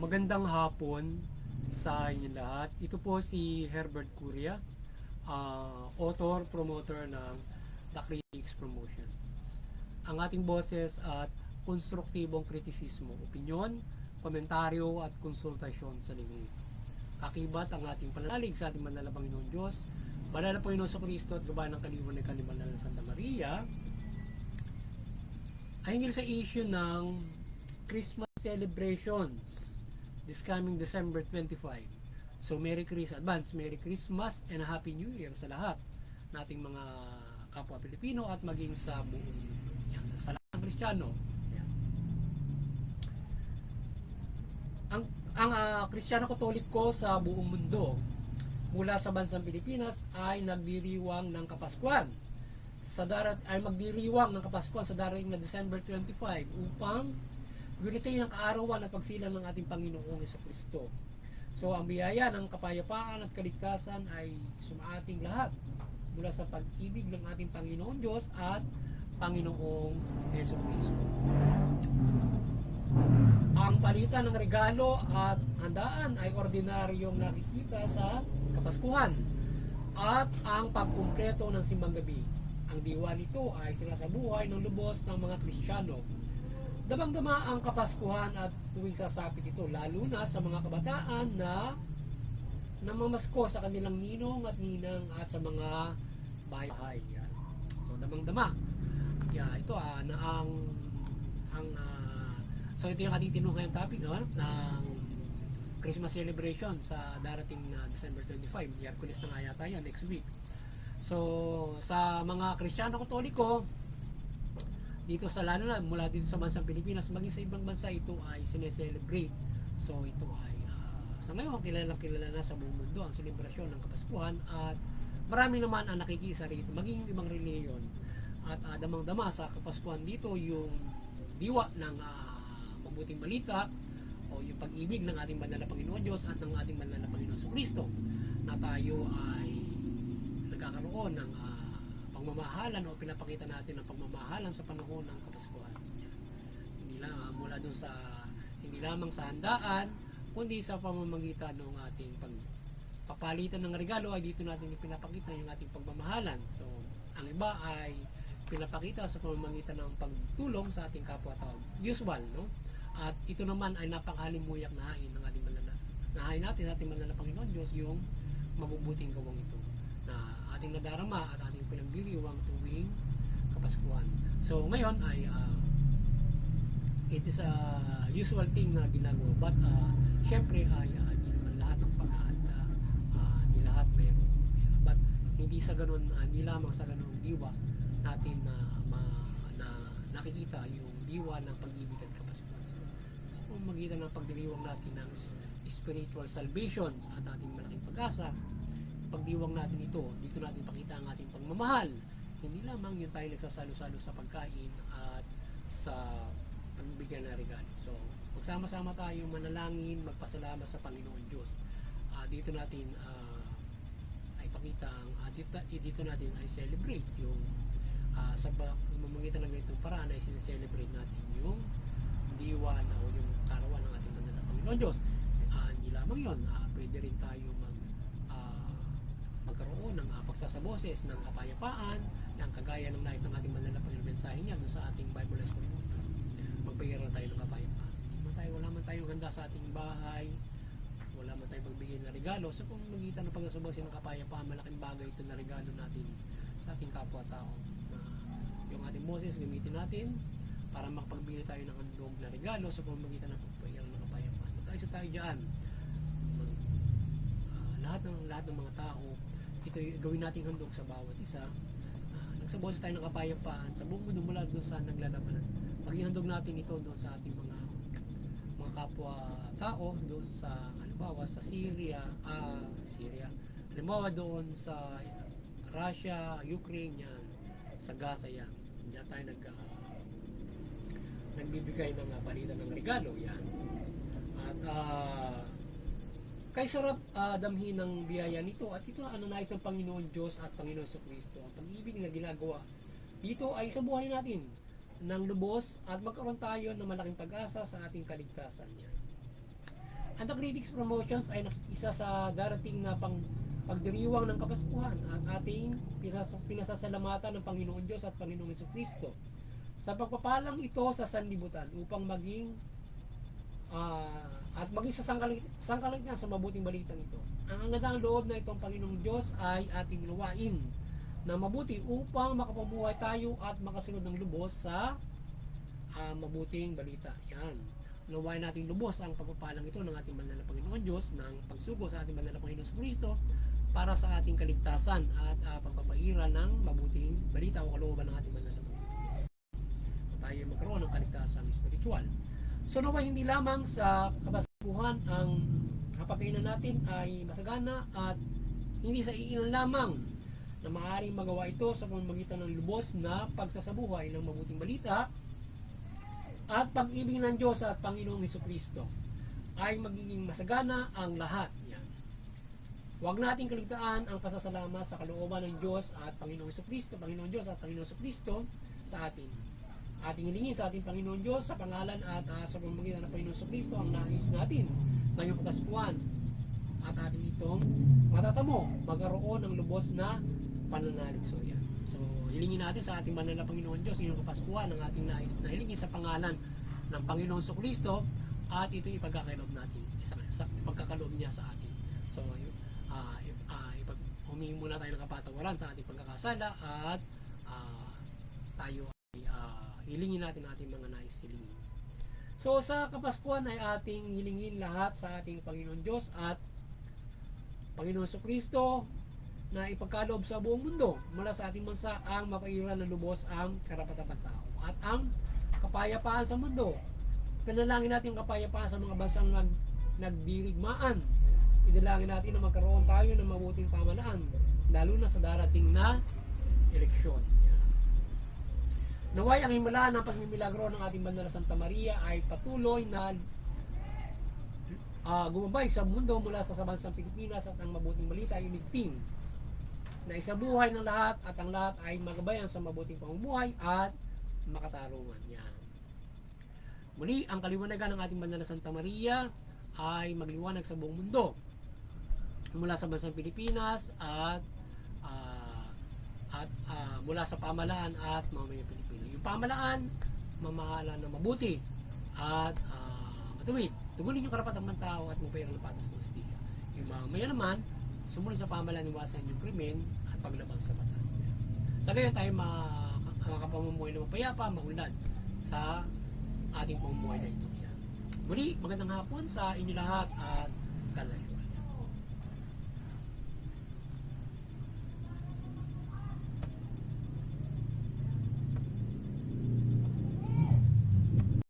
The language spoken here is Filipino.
Magandang hapon sa inyo lahat. Ito po si Herbert Curia, author, promoter ng The Critics Promotion. Ang ating boses at konstruktibong kritisismo, opinyon, komentaryo at konsultasyon sa lingid. Kakibat ang ating pananalig sa ating manala Panginoon Diyos, banal na Panginoon sa Kristo at gabayan ng kaliwan ng kalimanal ng Santa Maria, ay hinggil sa issue ng Christmas celebrations this coming December 25. So advance Merry Christmas and a Happy New Year sa lahat nating mga kapwa Pilipino at maging sa buong sa lahat ng Kristiyano. Yan. Ang Kristiyano Katoliko sa buong mundo mula sa bansang Pilipinas ay nagdiriwang ng Kapaskuhan ay magdiriwang ng Kapaskuhan sa darating na December 25 upang gunitain ang kaarawan at pagsilang ng ating Panginoong Jesucristo. So ang biyaya ng kapayapaan at kaligtasan ay sumaating lahat mula sa pag-ibig ng ating Panginoon Diyos at Panginoong Jesucristo. Ang palitan ng regalo at handaan ay ordinaryong nakikita sa Kapaskuhan at ang pagkumpleto ng simbang gabi. Ang diwa nito ay sinasabuhay ng lubos ng mga Kristiyano. Damang-dama ang Kapaskuhan at tuwing sasapit ito, lalo na sa mga kabataan na namamasko sa kanilang ninong at ninang at sa mga bahay. So damang-dama. Ito so ito yung ating tinukay topic ng Christmas celebration sa darating na December 25. Miyerkules na nga yata yan, next week. So sa mga Kristiyano Katoliko, dito sa lalo na mula dito sa bansang Pilipinas maging sa ibang bansa, ito ay sineselebrate. So ito ay sa ngayon kilala na sa buong mundo ang selebrasyon ng Kapaskuhan at marami naman ang nakikisa rito maging yung ibang reliyon at damang-dama sa Kapaskuhan dito yung diwa ng mabuting balita o yung pag-ibig ng ating banal na Panginoon Diyos at ng ating banal na Panginoon Jesucristo na tayo ay nagkakaroon ng pagmamahalan o pinapakita natin ang pagmamahalan sa panahon ng Kapaskuhan. Hindi lamang sa handaan, kundi sa pamamagitan ng ating pagpapalitan ng regalo ay dito natin ipinapakita yung ating pagmamahalan. So, ang iba ay pinapakita sa pamamagitan ng pagtulong sa ating kapwa-tao. Usual, no? At ito naman ay napakahalimuyak na hain ng ating nahain natin sa ating manala Panginoon Diyos yung mabubuting gawang ito na ating nadarama at ating pinagdiriwang tuwing Kapaskuhan. So ngayon ay it is a usual thing na ginagawa, but syempre ay hindi naman lahat ng paghahanda, hindi lahat mayroon, but hindi sa ganun, hindi lamang sa ganun diwa natin na nakikita yung diwa ng pag-ibig at Kapaskuhan. So magitan ng pagdiriwang natin ng spiritual salvation at ating malaking pag-asa, pagdiwang natin ito, dito natin pakita ang ating pagmamahal. Hindi lamang yung tayo nagsasalo-salo sa pagkain at sa pagbibigyan ng regalo. So, magsama-sama tayo manalangin, magpasalamat sa Panginoon Diyos. Dito natin ay pakita dito natin ay celebrate yung sa pamamagitan ng ganitong paraan ay sineselebrate natin yung diwa na o yung karawan ng ating banal na Panginoon Diyos. Hindi lamang yun, pwede rin tayo magkaroon ng pagsasaboses ng kapayapaan, ng kagaya ng nais ng ating banal na Panginoon mensahe niya doon sa ating Bible Life Community. Magpahiran tayo ng kapayapaan. Wala man tayong handa sa ating bahay, wala man tayong pagbigay ng regalo. So kung magitan ng pagsasaboses ng kapayapaan, malaking bagay ito na regalo natin sa ating kapwa-tao. Yung ating boses gamitin natin para makapagbigay tayo ng handog na regalo sa pamamagitan ng pagpahiran ng kapayapaan. Mag-ayos tayo dyan. Lahat ng mga tao, ito gawin nating handog sa bawat isa. Nagsaboses tayo ng kapayapaan sa buong mundo mula doon sa naglalabanan. Maging handog natin ito doon sa ating mga kapwa-tao doon sa halimbawa sa Syria, halimbawa doon sa Russia, Ukraine yan, sa Gaza yan. Hindi tayo nagbibigay ng palitan ng regalo yan. At kay sarap damhin ng biyaya nito at ito ang nais ng Panginoon Diyos at Panginoon Jesucristo. Ang pag-ibig na ginagawa dito ay sa buhay natin ng lubos at magkaroon tayo ng malaking pag-asa sa ating kaligtasan niya. Ang The Critics Promotions ay isa sa darating na pagdiriwang ng Kapaskuhan at ating pinasasalamatan ng Panginoon Diyos at Panginoong Jesucristo sa pagpapalang ito sa sanlibutan upang maging at maging sa sangkalit niya sa mabuting balitang ito. Ang angandang loob na itong Panginoong Diyos ay ating luwain na mabuti upang makapabuhay tayo at makasunod ng lubos sa mabuting balita. Yan. Nawain natin lubos ang pagpapalang ito ng ating banal na Panginoon Diyos ng pagsugo sa ating banal na Panginoon Kristo para sa ating kaligtasan at pagpapaira ng mabuting balita o kalooban ng ating banal na Panginoon Diyos. Tayo magkaroon ng kaligtasan spiritual. So nawa hindi lamang sa Kapaskuhan ang kapakainan natin ay masagana at hindi sa iilan lamang na maaaring magawa ito sa pamamagitan ng lubos na pagsasabuhay ng mabuting balita at pag-ibig ng Diyos at Panginoong Jesucristo ay magiging masagana ang lahat. Yan. Huwag nating kaligtaan ang pasasalamat sa kalooban ng Diyos at Panginoong Jesucristo, Panginoong Diyos at Panginoong Jesucristo sa atin. Ating hilingin sa ating Panginoon Diyos sa pangalan at sa pamamagitan ng Panginoong Jesucristo ang nais natin ngayong Kapaskuhan at ating itong matatamo magkaroon ng lubos na pananalig. So yan. So hilingin natin sa ating banal na Panginoon Diyos ngayong Kapaskuhan ang ating nais na hilingin sa pangalan ng Panginoong Jesucristo at ito ipagkakaloob natin sa pagkakaloob niya sa atin. So humingi muna tayo ng kapatawaran sa ating pagkakasala at tayo hilingin natin ating mga nais hilingin. So sa Kapaskuhan ay ating hilingin lahat sa ating Panginoon Diyos at Panginoon Jesucristo na ipagkaloob sa buong mundo mula sa ating bansa ang mapairan ng lubos ang karapatan ng tao at ang kapayapaan sa mundo. Panalangin natin ang kapayapaan sa mga bansang nagdirigmaan. Idalangin natin na magkaroon tayo ng mabuting pamahalaan lalo na sa darating na eleksyon. Naway ang himala ng pagmimilagro ng ating banal na Santa Maria ay patuloy na gumabay sa mundo mula sa bansang Pilipinas at ang mabuting balita ay iligting na isabuhay ng lahat at ang lahat ay magabayan sa mabuting pamumuhay at makatarungan. Yan. Muli, ang kaliwanagan ng ating banal na Santa Maria ay magliwanag sa buong mundo mula sa bansang Pilipinas at mula sa pamahalaan at mamamayang Pilipino. Yung pamahalaan, mamahala ng mabuti at matuwid. Tugunin yung karapatan ng tao at mapayang ng patas ng hustisya. Yung mamaya naman, sumunod sa pamahalaan, iwasan yung krimen at paglabag sa batas. Sa gayon tayo makapamumuhay na mapayapa, maunlad sa ating pamumuhay na ito. Muli, magandang hapon sa inyo lahat at kalayo.